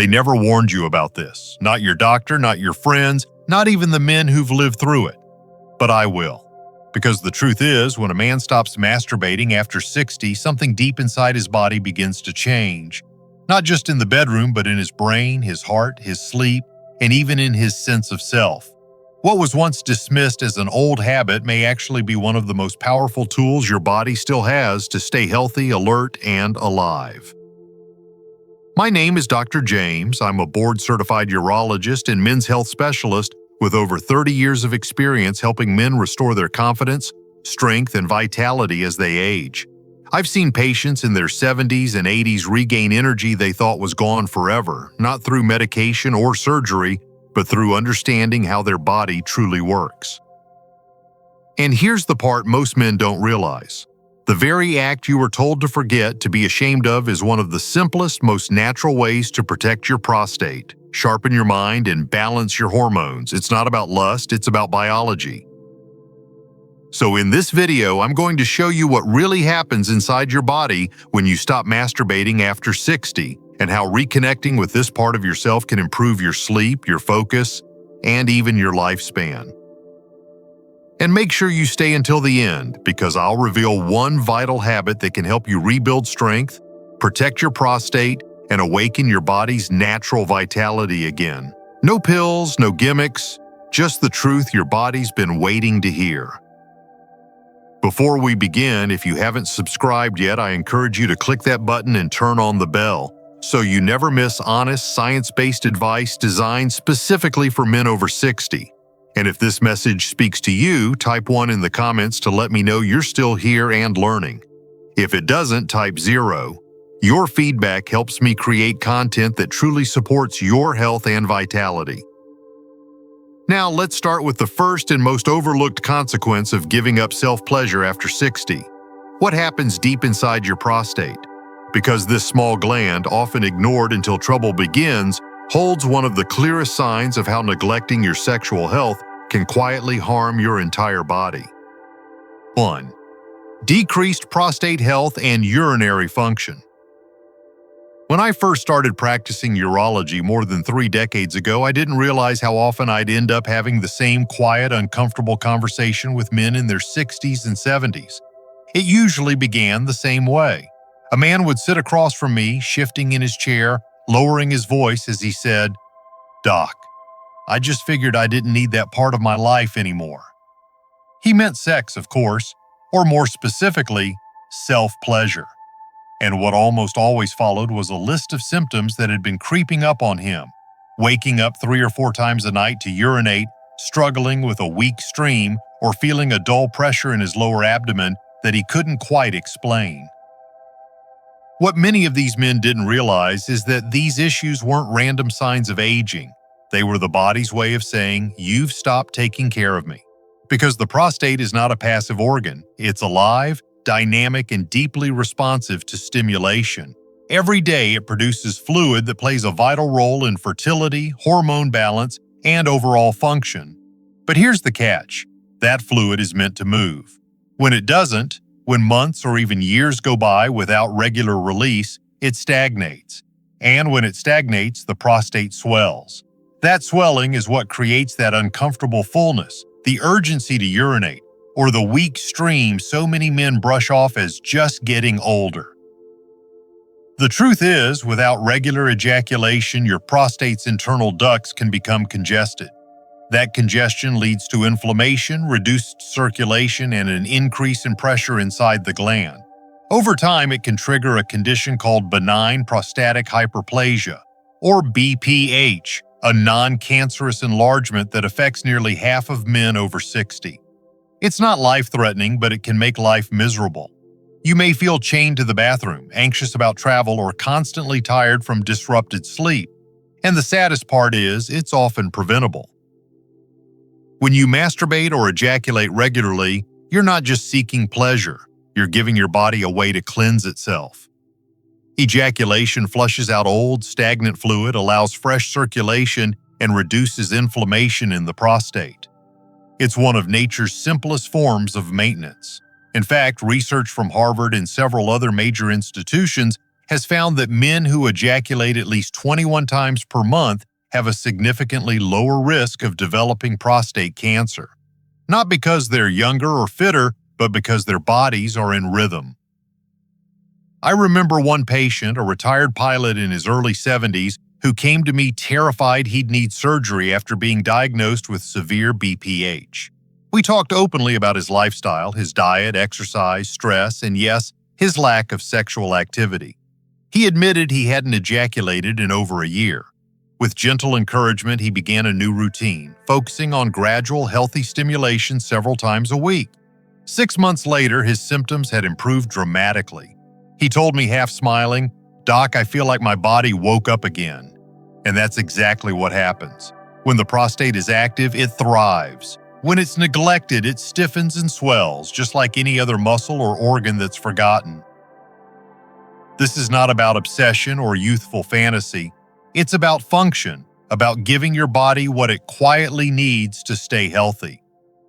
They never warned you about this. Not your doctor, not your friends, not even the men who've lived through it. But I will. Because the truth is, when a man stops masturbating after 60, something deep inside his body begins to change. Not just in the bedroom, but in his brain, his heart, his sleep, and even in his sense of self. What was once dismissed as an old habit may actually be one of the most powerful tools your body still has to stay healthy, alert, and alive. My name is Dr. James. I'm a board-certified urologist and men's health specialist with over 30 years of experience helping men restore their confidence, strength, and vitality as they age. I've seen patients in their 70s and 80s regain energy they thought was gone forever, not through medication or surgery, but through understanding how their body truly works. And here's the part most men don't realize. The very act you were told to forget, to be ashamed of, is one of the simplest, most natural ways to protect your prostate, sharpen your mind, and balance your hormones. It's not about lust, it's about biology. So in this video, I'm going to show you what really happens inside your body when you stop masturbating after 60, and how reconnecting with this part of yourself can improve your sleep, your focus, and even your lifespan. And make sure you stay until the end, because I'll reveal one vital habit that can help you rebuild strength, protect your prostate, and awaken your body's natural vitality again. No pills, no gimmicks, just the truth your body's been waiting to hear. Before we begin, if you haven't subscribed yet, I encourage you to click that button and turn on the bell, so you never miss honest, science-based advice designed specifically for men over 60. And if this message speaks to you, type 1 in the comments to let me know you're still here and learning. If it doesn't, type 0. Your feedback helps me create content that truly supports your health and vitality. Now, let's start with the first and most overlooked consequence of giving up self-pleasure after 60. What happens deep inside your prostate? Because this small gland, often ignored until trouble begins, holds one of the clearest signs of how neglecting your sexual health can quietly harm your entire body. 1. Decreased prostate health and urinary function. When I first started practicing urology more than 3 decades ago, I didn't realize how often I'd end up having the same quiet, uncomfortable conversation with men in their 60s and 70s. It usually began the same way. A man would sit across from me, shifting in his chair, lowering his voice as he said, "Doc, I just figured I didn't need that part of my life anymore." He meant sex, of course, or more specifically, self-pleasure. And what almost always followed was a list of symptoms that had been creeping up on him: waking up 3 or 4 times a night to urinate, struggling with a weak stream, or feeling a dull pressure in his lower abdomen that he couldn't quite explain. What many of these men didn't realize is that these issues weren't random signs of aging. They were the body's way of saying, "You've stopped taking care of me." Because the prostate is not a passive organ. It's alive, dynamic, and deeply responsive to stimulation. Every day it produces fluid that plays a vital role in fertility, hormone balance, and overall function. But here's the catch. That fluid is meant to move. When it doesn't, when months or even years go by without regular release, it stagnates. And when it stagnates, the prostate swells. That swelling is what creates that uncomfortable fullness, the urgency to urinate, or the weak stream so many men brush off as just getting older. The truth is, without regular ejaculation, your prostate's internal ducts can become congested. That congestion leads to inflammation, reduced circulation, and an increase in pressure inside the gland. Over time, it can trigger a condition called benign prostatic hyperplasia, or BPH, a non-cancerous enlargement that affects nearly half of men over 60. It's not life-threatening, but it can make life miserable. You may feel chained to the bathroom, anxious about travel, or constantly tired from disrupted sleep. And the saddest part is, it's often preventable. When you masturbate or ejaculate regularly, you're not just seeking pleasure, you're giving your body a way to cleanse itself. Ejaculation flushes out old, stagnant fluid, allows fresh circulation, and reduces inflammation in the prostate. It's one of nature's simplest forms of maintenance. In fact, research from Harvard and several other major institutions has found that men who ejaculate at least 21 times per month have a significantly lower risk of developing prostate cancer. Not because they're younger or fitter, but because their bodies are in rhythm. I remember one patient, a retired pilot in his early 70s, who came to me terrified he'd need surgery after being diagnosed with severe BPH. We talked openly about his lifestyle, his diet, exercise, stress, and yes, his lack of sexual activity. He admitted he hadn't ejaculated in over a year. With gentle encouragement, he began a new routine, focusing on gradual, healthy stimulation several times a week. 6 months later, his symptoms had improved dramatically. He told me, half smiling, "Doc, I feel like my body woke up again." And that's exactly what happens. When the prostate is active, it thrives. When it's neglected, it stiffens and swells, just like any other muscle or organ that's forgotten. This is not about obsession or youthful fantasy. It's about function, about giving your body what it quietly needs to stay healthy.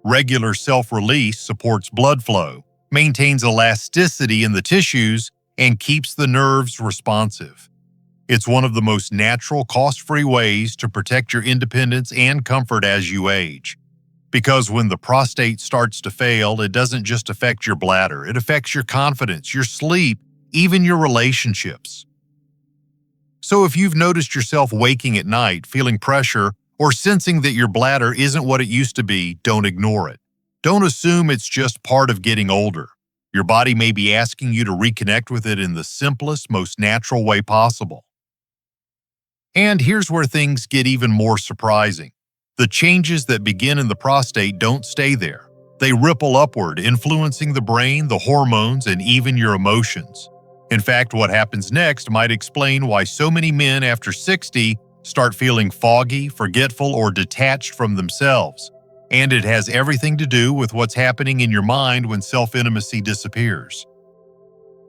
Regular self-release supports blood flow, maintains elasticity in the tissues, and keeps the nerves responsive. It's one of the most natural, cost-free ways to protect your independence and comfort as you age. Because when the prostate starts to fail, it doesn't just affect your bladder, it affects your confidence, your sleep, even your relationships. So if you've noticed yourself waking at night, feeling pressure, or sensing that your bladder isn't what it used to be, don't ignore it. Don't assume it's just part of getting older. Your body may be asking you to reconnect with it in the simplest, most natural way possible. And here's where things get even more surprising. The changes that begin in the prostate don't stay there. They ripple upward, influencing the brain, the hormones, and even your emotions. In fact, what happens next might explain why so many men after 60 start feeling foggy, forgetful, or detached from themselves. And it has everything to do with what's happening in your mind when self-intimacy disappears.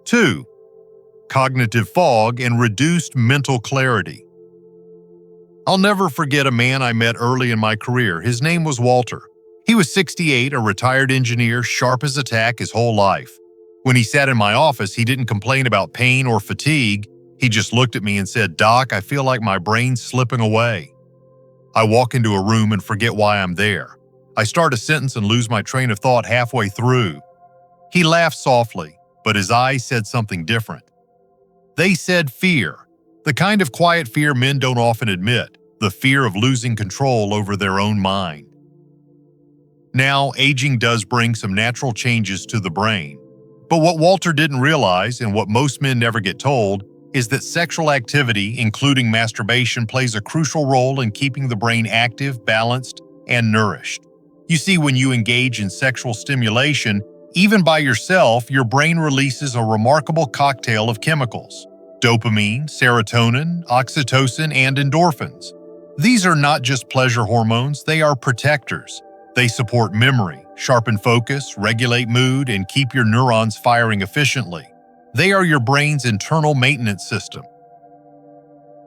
2. Cognitive fog and reduced mental clarity. I'll never forget a man I met early in my career. His name was Walter. He was 68, a retired engineer, sharp as a tack his whole life. When he sat in my office, he didn't complain about pain or fatigue. He just looked at me and said, "Doc, I feel like my brain's slipping away." I walk into a room and forget why I'm there. I start a sentence and lose my train of thought halfway through. He laughed softly, but his eyes said something different. They said fear, the kind of quiet fear men don't often admit, the fear of losing control over their own mind. Now, aging does bring some natural changes to the brain. But what Walter didn't realize, and what most men never get told, is that sexual activity, including masturbation, plays a crucial role in keeping the brain active, balanced, and nourished. You see, when you engage in sexual stimulation, even by yourself, your brain releases a remarkable cocktail of chemicals: dopamine, serotonin, oxytocin, and endorphins. These are not just pleasure hormones, they are protectors. They support memory, sharpen focus, regulate mood, and keep your neurons firing efficiently. They are your brain's internal maintenance system.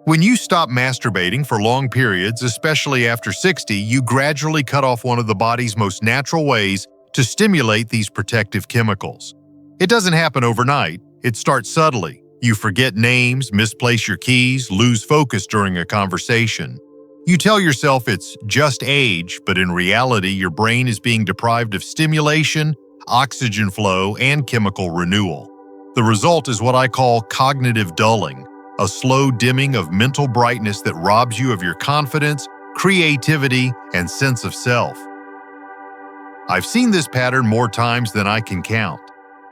When you stop masturbating for long periods, especially after 60, you gradually cut off one of the body's most natural ways to stimulate these protective chemicals. It doesn't happen overnight. It starts subtly. You forget names, misplace your keys, lose focus during a conversation. You tell yourself it's just age, but in reality, your brain is being deprived of stimulation, oxygen flow, and chemical renewal. The result is what I call cognitive dulling, a slow dimming of mental brightness that robs you of your confidence, creativity, and sense of self. I've seen this pattern more times than I can count.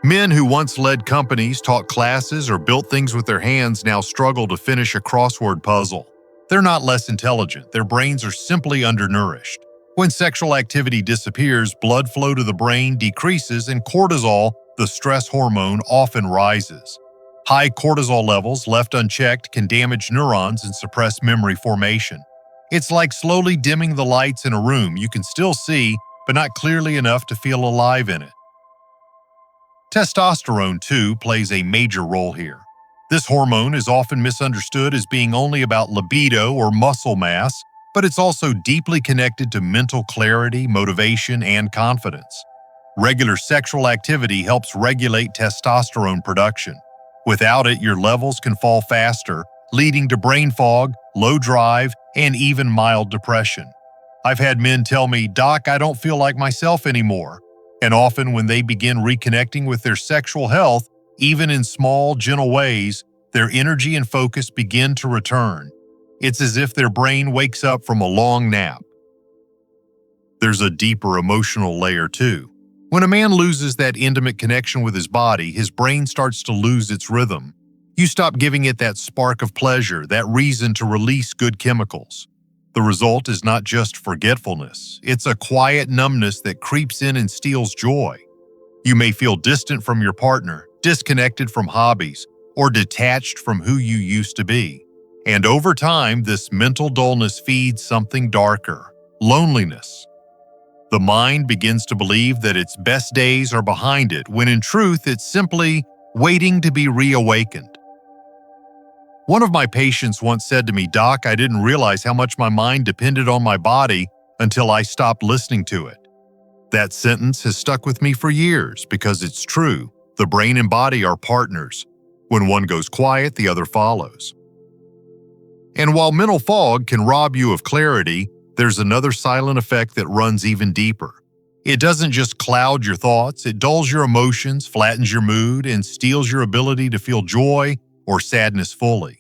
Men who once led companies, taught classes, or built things with their hands now struggle to finish a crossword puzzle. They're not less intelligent, their brains are simply undernourished. When sexual activity disappears, blood flow to the brain decreases and cortisol, the stress hormone, often rises. High cortisol levels, left unchecked, can damage neurons and suppress memory formation. It's like slowly dimming the lights in a room you can still see, but not clearly enough to feel alive in it. Testosterone, too, plays a major role here. This hormone is often misunderstood as being only about libido or muscle mass, but it's also deeply connected to mental clarity, motivation, and confidence. Regular sexual activity helps regulate testosterone production. Without it, your levels can fall faster, leading to brain fog, low drive, and even mild depression. I've had men tell me, "Doc, I don't feel like myself anymore." And often when they begin reconnecting with their sexual health, even in small, gentle ways, their energy and focus begin to return. It's as if their brain wakes up from a long nap. There's a deeper emotional layer too. When a man loses that intimate connection with his body, his brain starts to lose its rhythm. You stop giving it that spark of pleasure, that reason to release good chemicals. The result is not just forgetfulness, it's a quiet numbness that creeps in and steals joy. You may feel distant from your partner, disconnected from hobbies, or detached from who you used to be. And over time, this mental dullness feeds something darker: loneliness. The mind begins to believe that its best days are behind it, when in truth it's simply waiting to be reawakened. One of my patients once said to me, "Doc, I didn't realize how much my mind depended on my body until I stopped listening to it." That sentence has stuck with me for years because it's true. The brain and body are partners. When one goes quiet, the other follows. And while mental fog can rob you of clarity, there's another silent effect that runs even deeper. It doesn't just cloud your thoughts, it dulls your emotions, flattens your mood, and steals your ability to feel joy or sadness fully.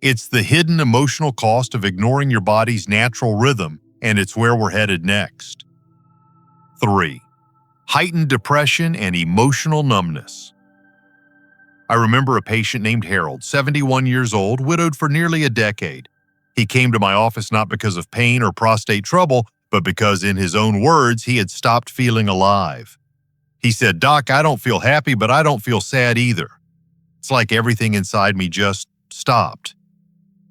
It's the hidden emotional cost of ignoring your body's natural rhythm, and it's where we're headed next. 3. Heightened depression and emotional numbness. I remember a patient named Harold, 71 years old, widowed for nearly a decade. He came to my office not because of pain or prostate trouble, but because, in his own words, he had stopped feeling alive. He said, "Doc, I don't feel happy, but I don't feel sad either. It's like everything inside me just stopped."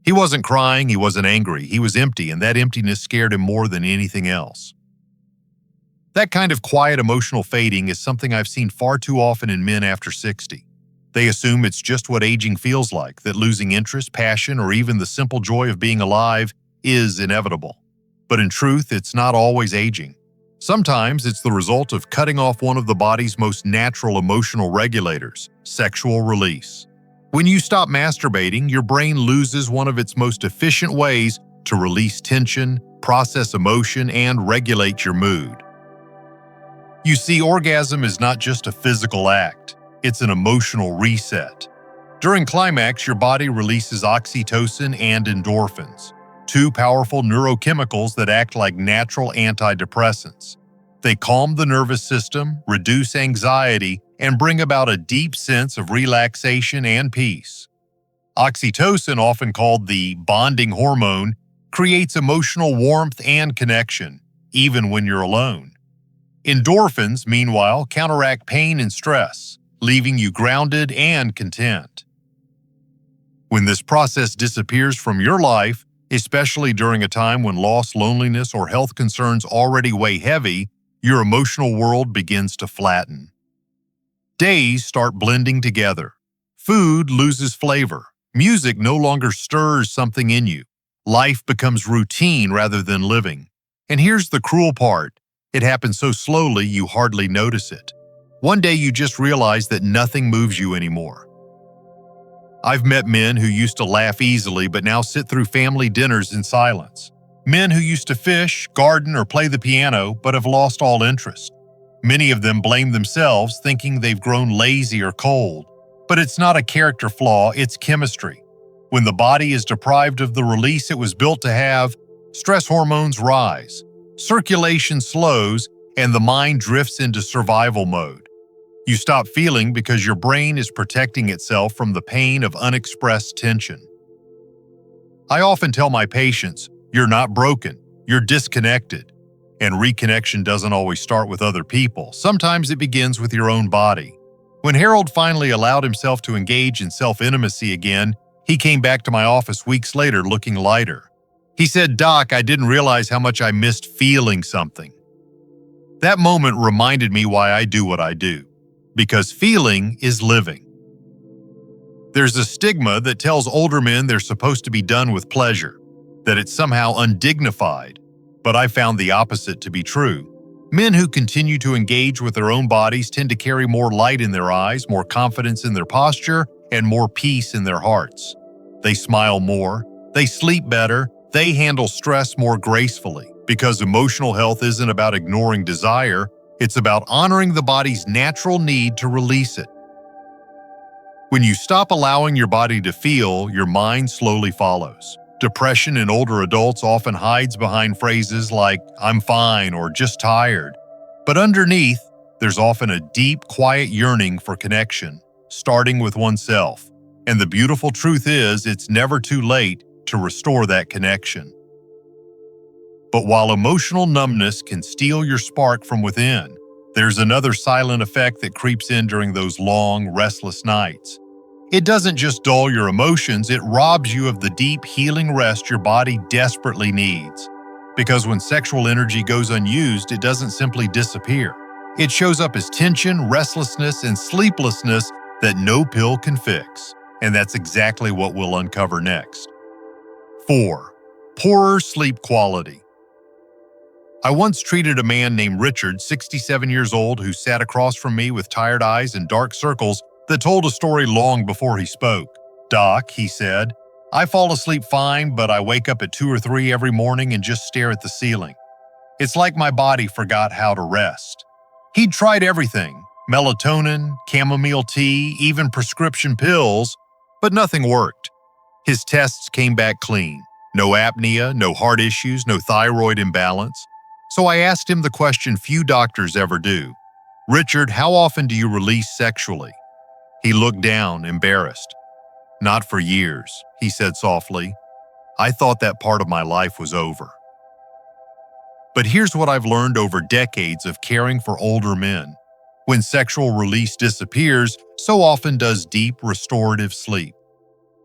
He wasn't crying, he wasn't angry, he was empty, and that emptiness scared him more than anything else. That kind of quiet emotional fading is something I've seen far too often in men after 60. They assume it's just what aging feels like, that losing interest, passion, or even the simple joy of being alive is inevitable. But in truth, it's not always aging. Sometimes it's the result of cutting off one of the body's most natural emotional regulators, sexual release. When you stop masturbating, your brain loses one of its most efficient ways to release tension, process emotion, and regulate your mood. You see, orgasm is not just a physical act. It's an emotional reset. During climax, your body releases oxytocin and endorphins, two powerful neurochemicals that act like natural antidepressants. They calm the nervous system, reduce anxiety, and bring about a deep sense of relaxation and peace. Oxytocin, often called the bonding hormone, creates emotional warmth and connection, even when you're alone. Endorphins, meanwhile, counteract pain and stress, leaving you grounded and content. When this process disappears from your life, especially during a time when loss, loneliness, or health concerns already weigh heavy, your emotional world begins to flatten. Days start blending together. Food loses flavor. Music no longer stirs something in you. Life becomes routine rather than living. And here's the cruel part. It happens so slowly you hardly notice it. One day you just realize that nothing moves you anymore. I've met men who used to laugh easily but now sit through family dinners in silence. Men who used to fish, garden, or play the piano but have lost all interest. Many of them blame themselves, thinking they've grown lazy or cold. But it's not a character flaw, it's chemistry. When the body is deprived of the release it was built to have, stress hormones rise, circulation slows, and the mind drifts into survival mode. You stop feeling because your brain is protecting itself from the pain of unexpressed tension. I often tell my patients, you're not broken, you're disconnected. And reconnection doesn't always start with other people. Sometimes it begins with your own body. When Harold finally allowed himself to engage in self-intimacy again, he came back to my office weeks later looking lighter. He said, "Doc, I didn't realize how much I missed feeling something." That moment reminded me why I do what I do. Because feeling is living. There's a stigma that tells older men they're supposed to be done with pleasure, that it's somehow undignified, but I found the opposite to be true. Men who continue to engage with their own bodies tend to carry more light in their eyes, more confidence in their posture, and more peace in their hearts. They smile more, they sleep better, they handle stress more gracefully, because emotional health isn't about ignoring desire, it's about honoring the body's natural need to release it. When you stop allowing your body to feel, your mind slowly follows. Depression in older adults often hides behind phrases like, "I'm fine" or "just tired." But underneath, there's often a deep, quiet yearning for connection, starting with oneself. And the beautiful truth is, it's never too late to restore that connection. But while emotional numbness can steal your spark from within, there's another silent effect that creeps in during those long, restless nights. It doesn't just dull your emotions, it robs you of the deep, healing rest your body desperately needs. Because when sexual energy goes unused, it doesn't simply disappear. It shows up as tension, restlessness, and sleeplessness that no pill can fix. And that's exactly what we'll uncover next. 4. Poorer sleep quality. I once treated a man named Richard, 67 years old, who sat across from me with tired eyes and dark circles that told a story long before he spoke. "Doc," he said, "I fall asleep fine, but I wake up at 2 or 3 every morning and just stare at the ceiling. It's like my body forgot how to rest." He'd tried everything, melatonin, chamomile tea, even prescription pills, but nothing worked. His tests came back clean. No apnea, no heart issues, no thyroid imbalance. So I asked him the question few doctors ever do. "Richard, how often do you release sexually?" He looked down, embarrassed. "Not for years," he said softly. "I thought that part of my life was over." But here's what I've learned over decades of caring for older men. When sexual release disappears, so often does deep, restorative sleep.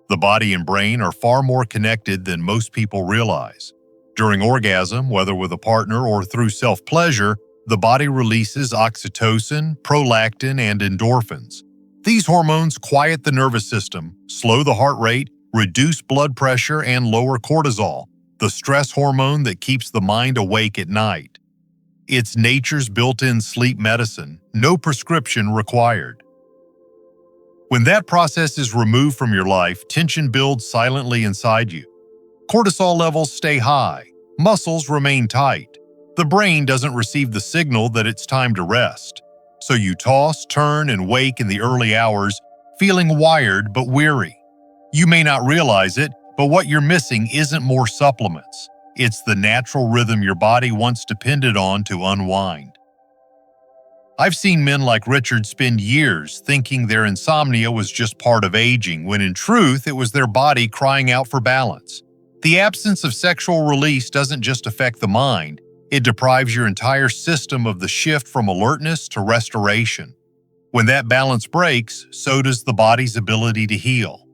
The body and brain are far more connected than most people realize. During orgasm, whether with a partner or through self-pleasure, the body releases oxytocin, prolactin, and endorphins. These hormones quiet the nervous system, slow the heart rate, reduce blood pressure, and lower cortisol, the stress hormone that keeps the mind awake at night. It's nature's built-in sleep medicine, no prescription required. When that process is removed from your life, tension builds silently inside you. Cortisol levels stay high, muscles remain tight. The brain doesn't receive the signal that it's time to rest. So you toss, turn, and wake in the early hours, feeling wired but weary. You may not realize it, but what you're missing isn't more supplements. It's the natural rhythm your body once depended on to unwind. I've seen men like Richard spend years thinking their insomnia was just part of aging, when in truth it was their body crying out for balance. The absence of sexual release doesn't just affect the mind, it deprives your entire system of the shift from alertness to restoration. When that balance breaks, so does the body's ability to heal.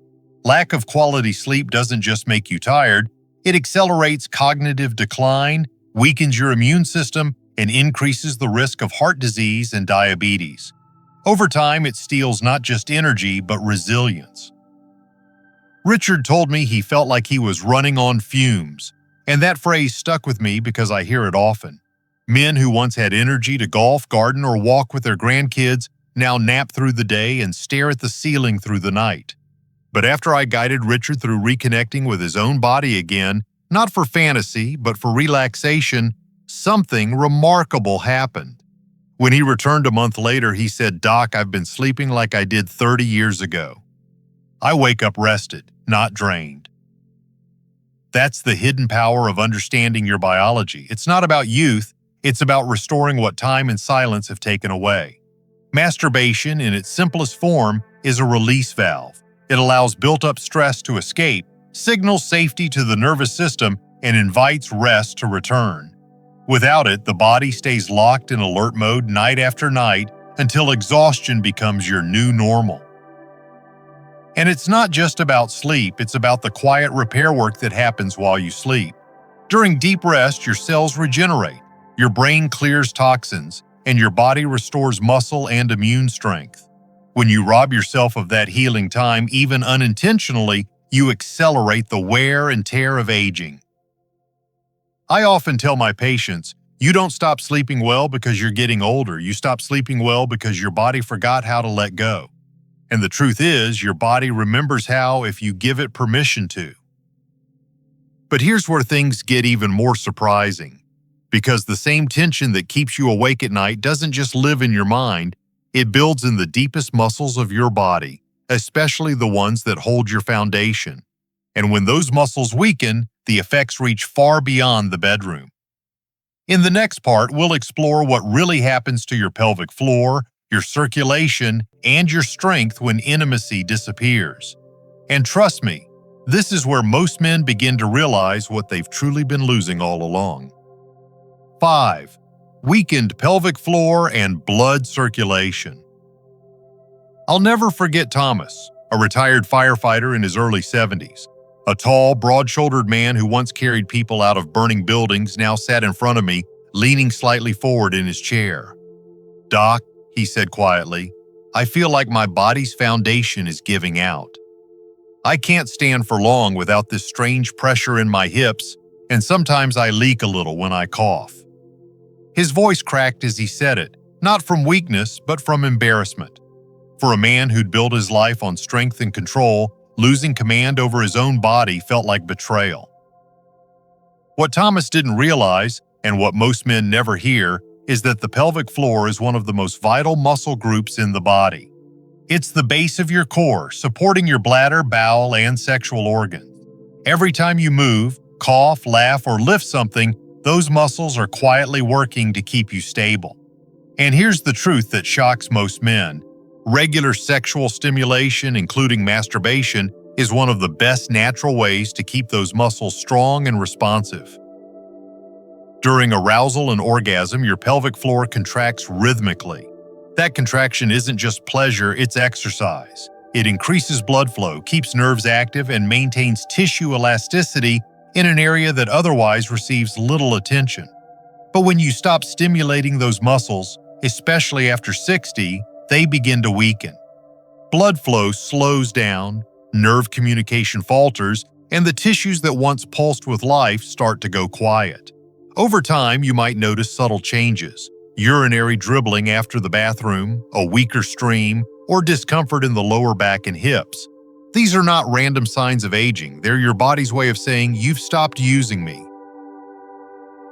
Lack of quality sleep doesn't just make you tired, it accelerates cognitive decline, weakens your immune system, and increases the risk of heart disease and diabetes. Over time, it steals not just energy, but resilience. Richard told me he felt like he was running on fumes, and that phrase stuck with me because I hear it often. Men who once had energy to golf, garden, or walk with their grandkids now nap through the day and stare at the ceiling through the night. But after I guided Richard through reconnecting with his own body again, not for fantasy, but for relaxation, something remarkable happened. When he returned a month later, he said, "Doc, I've been sleeping like I did 30 years ago. I wake up rested, not drained." That's the hidden power of understanding your biology. It's not about youth, it's about restoring what time and silence have taken away. Masturbation, in its simplest form, is a release valve. It allows built-up stress to escape, signals safety to the nervous system, and invites rest to return. Without it, the body stays locked in alert mode night after night until exhaustion becomes your new normal. And it's not just about sleep, it's about the quiet repair work that happens while you sleep. During deep rest, your cells regenerate, your brain clears toxins, and your body restores muscle and immune strength. When you rob yourself of that healing time, even unintentionally, you accelerate the wear and tear of aging. I often tell my patients, you don't stop sleeping well because you're getting older, you stop sleeping well because your body forgot how to let go. And the truth is, your body remembers how if you give it permission to. But here's where things get even more surprising. Because the same tension that keeps you awake at night doesn't just live in your mind, it builds in the deepest muscles of your body, especially the ones that hold your foundation. And when those muscles weaken, the effects reach far beyond the bedroom. In the next part, we'll explore what really happens to your pelvic floor, your circulation, and your strength when intimacy disappears. And trust me, this is where most men begin to realize what they've truly been losing all along. 5. Weakened pelvic floor and blood circulation. I'll never forget Thomas, a retired firefighter in his early 70s. A tall, broad-shouldered man who once carried people out of burning buildings now sat in front of me, leaning slightly forward in his chair. "Doc," he said quietly, "I feel like my body's foundation is giving out. I can't stand for long without this strange pressure in my hips, and sometimes I leak a little when I cough." His voice cracked as he said it, not from weakness, but from embarrassment. For a man who'd built his life on strength and control, losing command over his own body felt like betrayal. What Thomas didn't realize, and what most men never hear, is that the pelvic floor is one of the most vital muscle groups in the body. It's the base of your core, supporting your bladder, bowel, and sexual organs. Every time you move, cough, laugh, or lift something, those muscles are quietly working to keep you stable. And here's the truth that shocks most men. Regular sexual stimulation, including masturbation, is one of the best natural ways to keep those muscles strong and responsive. During arousal and orgasm, your pelvic floor contracts rhythmically. That contraction isn't just pleasure, it's exercise. It increases blood flow, keeps nerves active, and maintains tissue elasticity in an area that otherwise receives little attention. But when you stop stimulating those muscles, especially after 60, they begin to weaken. Blood flow slows down, nerve communication falters, and the tissues that once pulsed with life start to go quiet. Over time, you might notice subtle changes: urinary dribbling after the bathroom, a weaker stream, or discomfort in the lower back and hips. These are not random signs of aging. They're your body's way of saying, "You've stopped using me."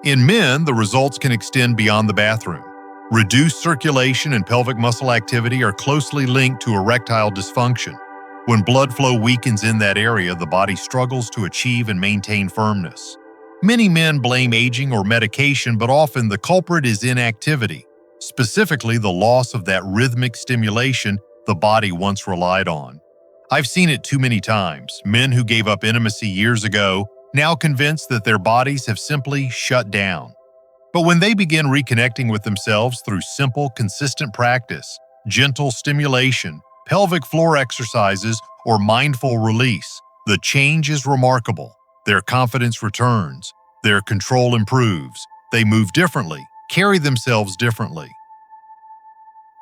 In men, the results can extend beyond the bathroom. Reduced circulation and pelvic muscle activity are closely linked to erectile dysfunction. When blood flow weakens in that area, the body struggles to achieve and maintain firmness. Many men blame aging or medication, but often the culprit is inactivity, specifically the loss of that rhythmic stimulation the body once relied on. I've seen it too many times. Men who gave up intimacy years ago, now convinced that their bodies have simply shut down. But when they begin reconnecting with themselves through simple, consistent practice, gentle stimulation, pelvic floor exercises, or mindful release, the change is remarkable. Their confidence returns, their control improves, they move differently, carry themselves differently.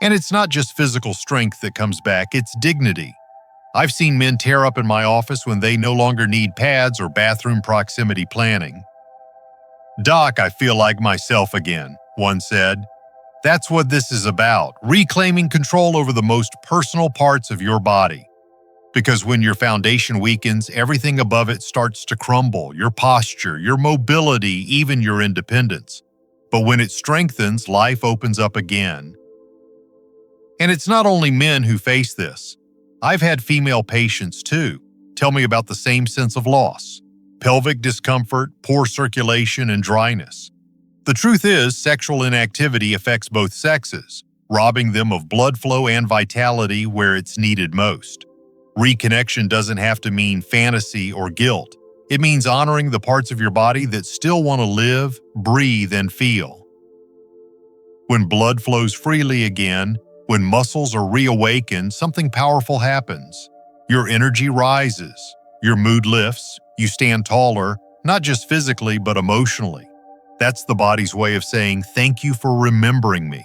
And it's not just physical strength that comes back, it's dignity. I've seen men tear up in my office when they no longer need pads or bathroom proximity planning. "Doc, I feel like myself again," one said. That's what this is about, reclaiming control over the most personal parts of your body. Because when your foundation weakens, everything above it starts to crumble: your posture, your mobility, even your independence. But when it strengthens, life opens up again. And it's not only men who face this. I've had female patients too tell me about the same sense of loss: pelvic discomfort, poor circulation, and dryness. The truth is, sexual inactivity affects both sexes, robbing them of blood flow and vitality where it's needed most. Reconnection doesn't have to mean fantasy or guilt. It means honoring the parts of your body that still want to live, breathe, and feel. When blood flows freely again, when muscles are reawakened, something powerful happens. Your energy rises, your mood lifts, you stand taller, not just physically but emotionally. That's the body's way of saying, "Thank you for remembering me."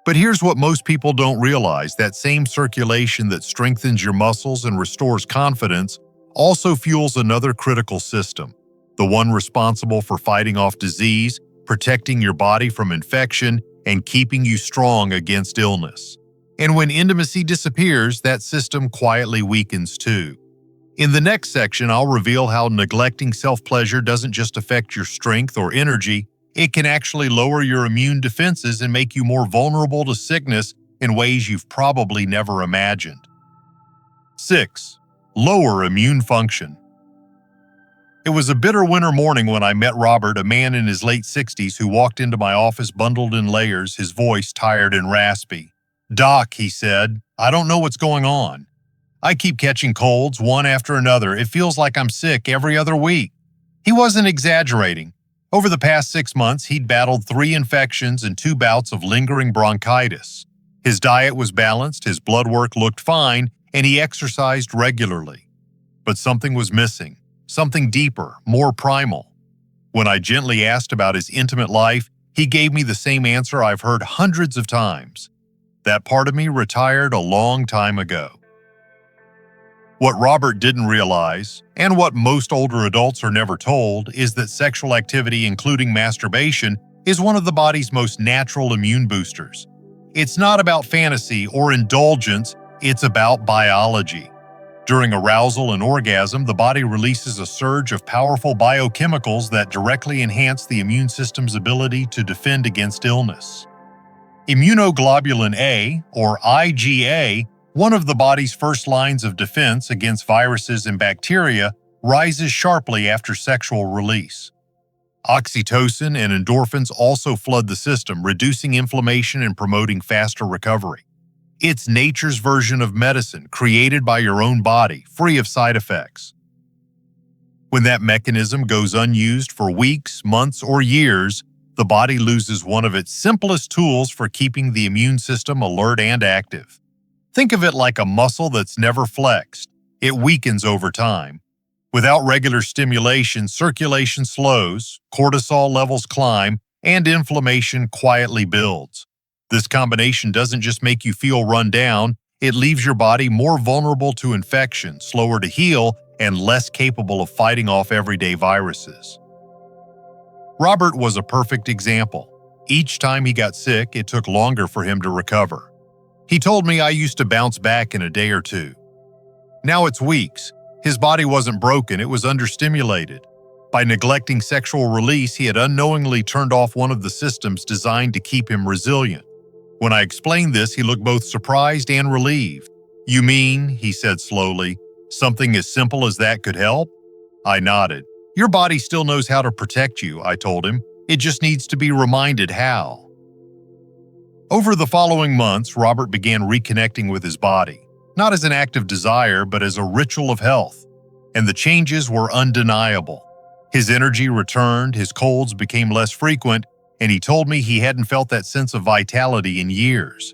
But here's what most people don't realize: that same circulation that strengthens your muscles and restores confidence also fuels another critical system, the one responsible for fighting off disease, protecting your body from infection, and keeping you strong against illness. And when intimacy disappears, that system quietly weakens too. In the next section, I'll reveal how neglecting self-pleasure doesn't just affect your strength or energy, it can actually lower your immune defenses and make you more vulnerable to sickness in ways you've probably never imagined. 6. Lower immune function. It was a bitter winter morning when I met Robert, a man in his late 60s who walked into my office bundled in layers, his voice tired and raspy. "Doc," he said, "I don't know what's going on. I keep catching colds, one after another. It feels like I'm sick every other week." He wasn't exaggerating. Over the past 6 months, he'd battled 3 infections and 2 bouts of lingering bronchitis. His diet was balanced, his blood work looked fine, and he exercised regularly. But something was missing, something deeper, more primal. When I gently asked about his intimate life, he gave me the same answer I've heard hundreds of times. That part of me retired a long time ago. What Robert didn't realize, and what most older adults are never told, is that sexual activity, including masturbation, is one of the body's most natural immune boosters. It's not about fantasy or indulgence, it's about biology. During arousal and orgasm, the body releases a surge of powerful biochemicals that directly enhance the immune system's ability to defend against illness. Immunoglobulin A, or IgA, one of the body's first lines of defense against viruses and bacteria, rises sharply after sexual release. Oxytocin and endorphins also flood the system, reducing inflammation and promoting faster recovery. It's nature's version of medicine, created by your own body, free of side effects. When that mechanism goes unused for weeks, months, or years, the body loses one of its simplest tools for keeping the immune system alert and active. Think of it like a muscle that's never flexed. It weakens over time. Without regular stimulation, circulation slows, cortisol levels climb, and inflammation quietly builds. This combination doesn't just make you feel run down, it leaves your body more vulnerable to infection, slower to heal, and less capable of fighting off everyday viruses. Robert was a perfect example. Each time he got sick, it took longer for him to recover. He told me I used to bounce back in a day or two. Now it's weeks. His body wasn't broken, it was understimulated. By neglecting sexual release, he had unknowingly turned off one of the systems designed to keep him resilient. When I explained this, he looked both surprised and relieved. "You mean," he said slowly, "something as simple as that could help?" I nodded. "Your body still knows how to protect you," I told him. "It just needs to be reminded how." Over the following months, Robert began reconnecting with his body, not as an act of desire, but as a ritual of health. And the changes were undeniable. His energy returned, his colds became less frequent, and he told me he hadn't felt that sense of vitality in years.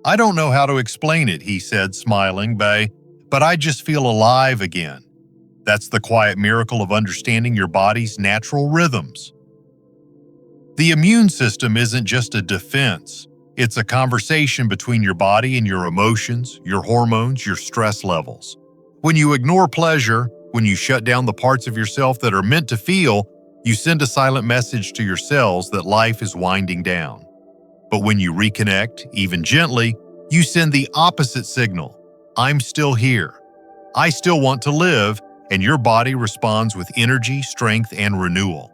"I don't know how to explain it," he said, smiling, but I just feel alive again. That's the quiet miracle of understanding your body's natural rhythms. The immune system isn't just a defense. It's a conversation between your body and your emotions, your hormones, your stress levels. When you ignore pleasure, when you shut down the parts of yourself that are meant to feel, you send a silent message to your cells that life is winding down. But when you reconnect, even gently, you send the opposite signal. "I'm still here. I still want to live," and your body responds with energy, strength, and renewal.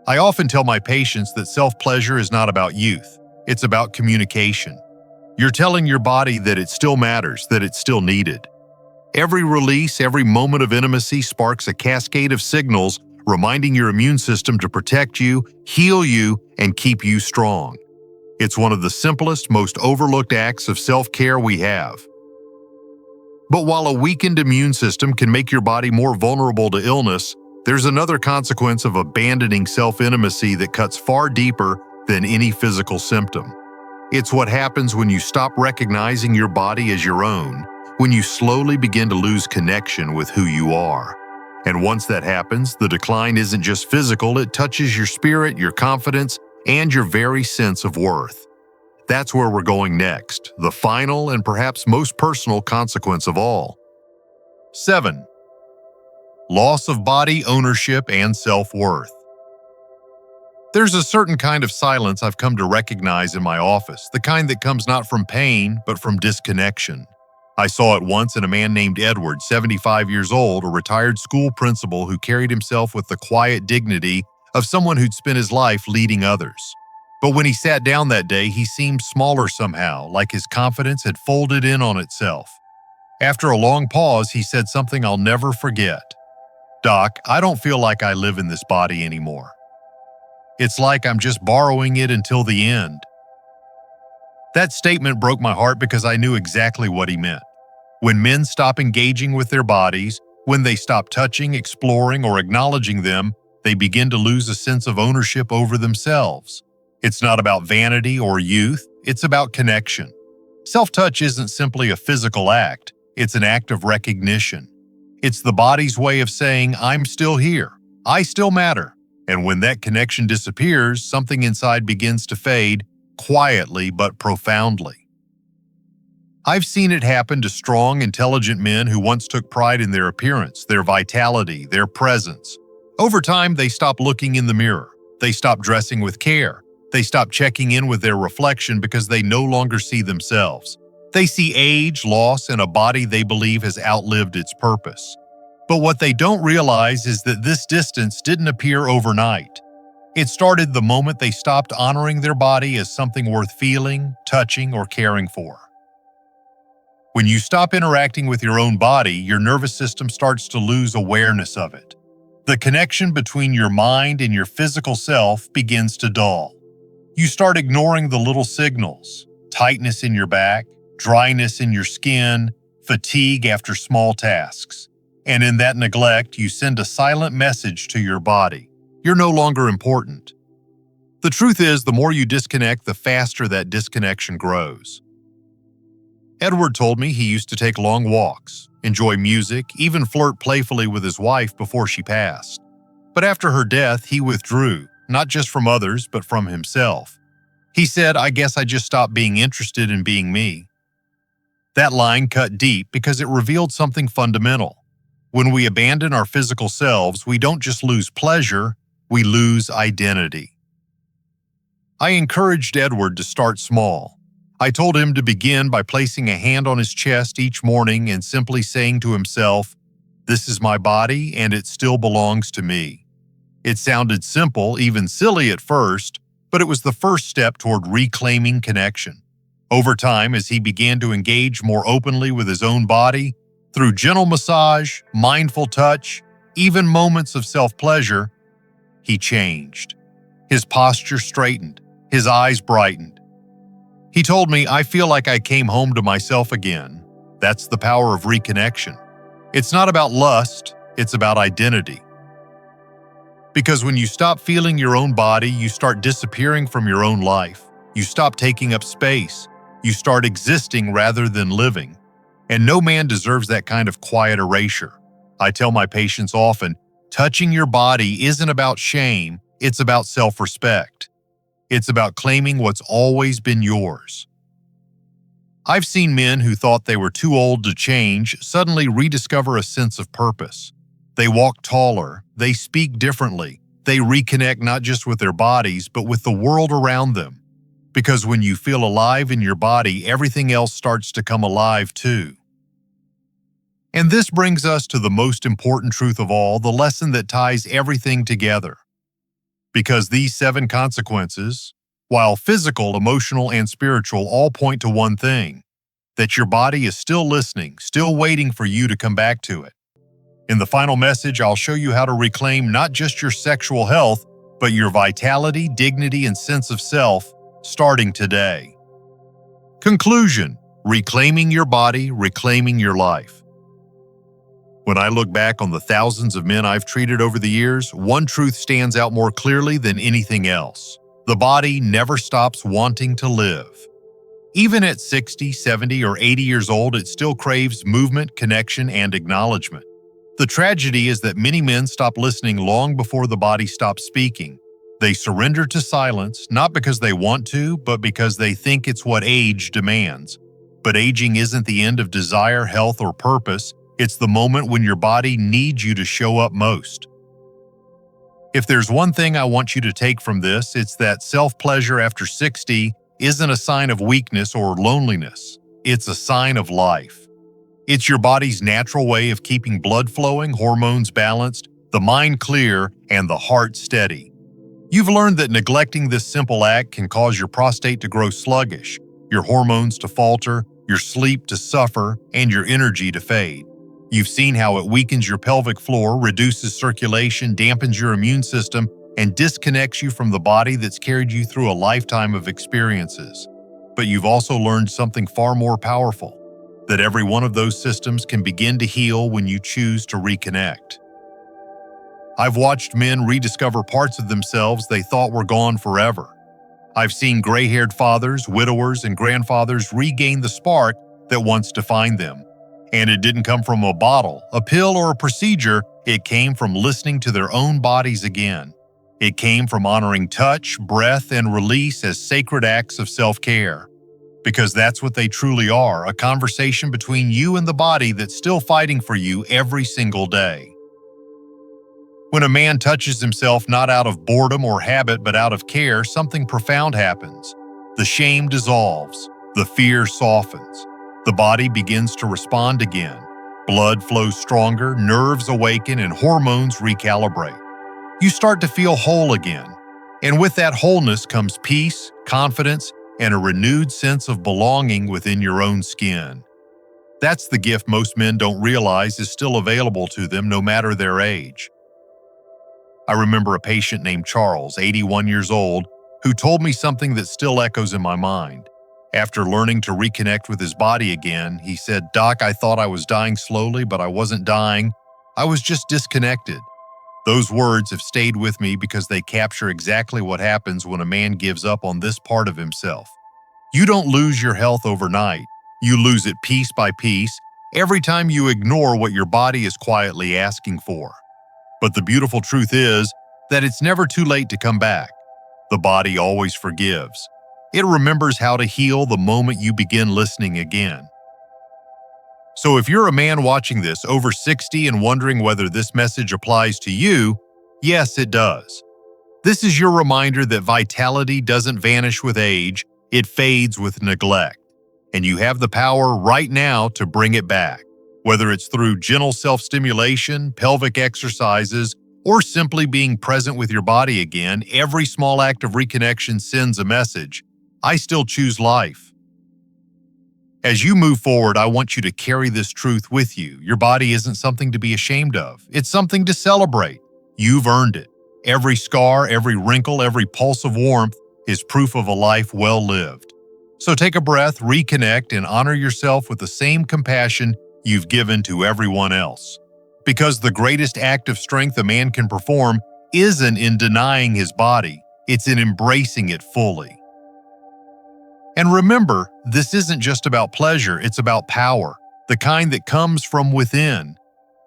I often tell my patients that self-pleasure is not about youth. It's about communication. You're telling your body that it still matters, that it's still needed. Every release, every moment of intimacy sparks a cascade of signals reminding your immune system to protect you, heal you, and keep you strong. It's one of the simplest, most overlooked acts of self-care we have. But while a weakened immune system can make your body more vulnerable to illness, there's another consequence of abandoning self-intimacy that cuts far deeper than any physical symptom. It's what happens when you stop recognizing your body as your own, when you slowly begin to lose connection with who you are. And once that happens, the decline isn't just physical, it touches your spirit, your confidence, and your very sense of worth. That's where we're going next, the final and perhaps most personal consequence of all. 7. Loss of body ownership and self-worth. There's a certain kind of silence I've come to recognize in my office, the kind that comes not from pain, but from disconnection. I saw it once in a man named Edward, 75 years old, a retired school principal who carried himself with the quiet dignity of someone who'd spent his life leading others. But when he sat down that day, he seemed smaller somehow, like his confidence had folded in on itself. After a long pause, he said something I'll never forget. "Doc, I don't feel like I live in this body anymore. It's like I'm just borrowing it until the end." That statement broke my heart because I knew exactly what he meant. When men stop engaging with their bodies, when they stop touching, exploring, or acknowledging them, they begin to lose a sense of ownership over themselves. It's not about vanity or youth, it's about connection. Self-touch isn't simply a physical act, it's an act of recognition. It's the body's way of saying, "I'm still here, I still matter." And when that connection disappears, something inside begins to fade, quietly but profoundly. I've seen it happen to strong, intelligent men who once took pride in their appearance, their vitality, their presence. Over time, they stop looking in the mirror. They stop dressing with care. They stop checking in with their reflection because they no longer see themselves. They see age, loss, and a body they believe has outlived its purpose. But what they don't realize is that this distance didn't appear overnight. It started the moment they stopped honoring their body as something worth feeling, touching, or caring for. When you stop interacting with your own body, your nervous system starts to lose awareness of it. The connection between your mind and your physical self begins to dull. You start ignoring the little signals: tightness in your back, dryness in your skin, fatigue after small tasks. And in that neglect, you send a silent message to your body. You're no longer important. The truth is, the more you disconnect, the faster that disconnection grows. Edward told me he used to take long walks, enjoy music, even flirt playfully with his wife before she passed. But after her death, he withdrew, not just from others, but from himself. He said, "I guess I just stopped being interested in being me." That line cut deep because it revealed something fundamental. When we abandon our physical selves, we don't just lose pleasure, we lose identity. I encouraged Edward to start small. I told him to begin by placing a hand on his chest each morning and simply saying to himself, "This is my body and it still belongs to me." It sounded simple, even silly at first, but it was the first step toward reclaiming connection. Over time, as he began to engage more openly with his own body, through gentle massage, mindful touch, even moments of self-pleasure, he changed. His posture straightened, his eyes brightened. He told me, "I feel like I came home to myself again." That's the power of reconnection. It's not about lust, it's about identity. Because when you stop feeling your own body, you start disappearing from your own life. You stop taking up space. You start existing rather than living. And no man deserves that kind of quiet erasure. I tell my patients often, touching your body isn't about shame, it's about self-respect. It's about claiming what's always been yours. I've seen men who thought they were too old to change suddenly rediscover a sense of purpose. They walk taller, they speak differently, they reconnect not just with their bodies, but with the world around them. Because when you feel alive in your body, everything else starts to come alive too. And this brings us to the most important truth of all, the lesson that ties everything together. Because these 7 consequences, while physical, emotional, and spiritual, all point to one thing: that your body is still listening, still waiting for you to come back to it. In the final message, I'll show you how to reclaim not just your sexual health, but your vitality, dignity, and sense of self, starting today. Conclusion: reclaiming your body, reclaiming your life. When I look back on the thousands of men I've treated over the years, one truth stands out more clearly than anything else. The body never stops wanting to live. Even at 60, 70, or 80 years old, it still craves movement, connection, and acknowledgement. The tragedy is that many men stop listening long before the body stops speaking. They surrender to silence, not because they want to, but because they think it's what age demands. But aging isn't the end of desire, health, or purpose. It's the moment when your body needs you to show up most. If there's one thing I want you to take from this, it's that self-pleasure after 60 isn't a sign of weakness or loneliness. It's a sign of life. It's your body's natural way of keeping blood flowing, hormones balanced, the mind clear, and the heart steady. You've learned that neglecting this simple act can cause your prostate to grow sluggish, your hormones to falter, your sleep to suffer, and your energy to fade. You've seen how it weakens your pelvic floor, reduces circulation, dampens your immune system, and disconnects you from the body that's carried you through a lifetime of experiences. But you've also learned something far more powerful, that every one of those systems can begin to heal when you choose to reconnect. I've watched men rediscover parts of themselves they thought were gone forever. I've seen gray-haired fathers, widowers, and grandfathers regain the spark that once defined them. And it didn't come from a bottle, a pill, or a procedure. It came from listening to their own bodies again. It came from honoring touch, breath, and release as sacred acts of self-care. Because that's what they truly are, a conversation between you and the body that's still fighting for you every single day. When a man touches himself not out of boredom or habit but out of care, something profound happens. The shame dissolves, the fear softens, the body begins to respond again. Blood flows stronger, nerves awaken, and hormones recalibrate. You start to feel whole again. And with that wholeness comes peace, confidence, and a renewed sense of belonging within your own skin. That's the gift most men don't realize is still available to them no matter their age. I remember a patient named Charles, 81 years old, who told me something that still echoes in my mind. After learning to reconnect with his body again, he said, "Doc, I thought I was dying slowly, but I wasn't dying. I was just disconnected." Those words have stayed with me because they capture exactly what happens when a man gives up on this part of himself. You don't lose your health overnight. You lose it piece by piece, every time you ignore what your body is quietly asking for. But the beautiful truth is that it's never too late to come back. The body always forgives. It remembers how to heal the moment you begin listening again. So if you're a man watching this over 60 and wondering whether this message applies to you, yes, it does. This is your reminder that vitality doesn't vanish with age, it fades with neglect. And you have the power right now to bring it back. Whether it's through gentle self-stimulation, pelvic exercises, or simply being present with your body again, every small act of reconnection sends a message. I still choose life. As you move forward, I want you to carry this truth with you. Your body isn't something to be ashamed of. It's something to celebrate. You've earned it. Every scar, every wrinkle, every pulse of warmth is proof of a life well lived. So take a breath, reconnect, and honor yourself with the same compassion you've given to everyone else. Because the greatest act of strength a man can perform isn't in denying his body, it's in embracing it fully. And remember, this isn't just about pleasure, it's about power, the kind that comes from within,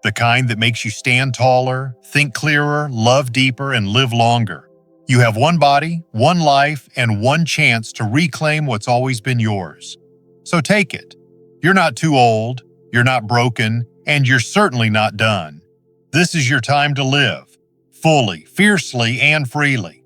the kind that makes you stand taller, think clearer, love deeper, and live longer. You have one body, one life, and one chance to reclaim what's always been yours. So take it. You're not too old, you're not broken, and you're certainly not done. This is your time to live, fully, fiercely, and freely.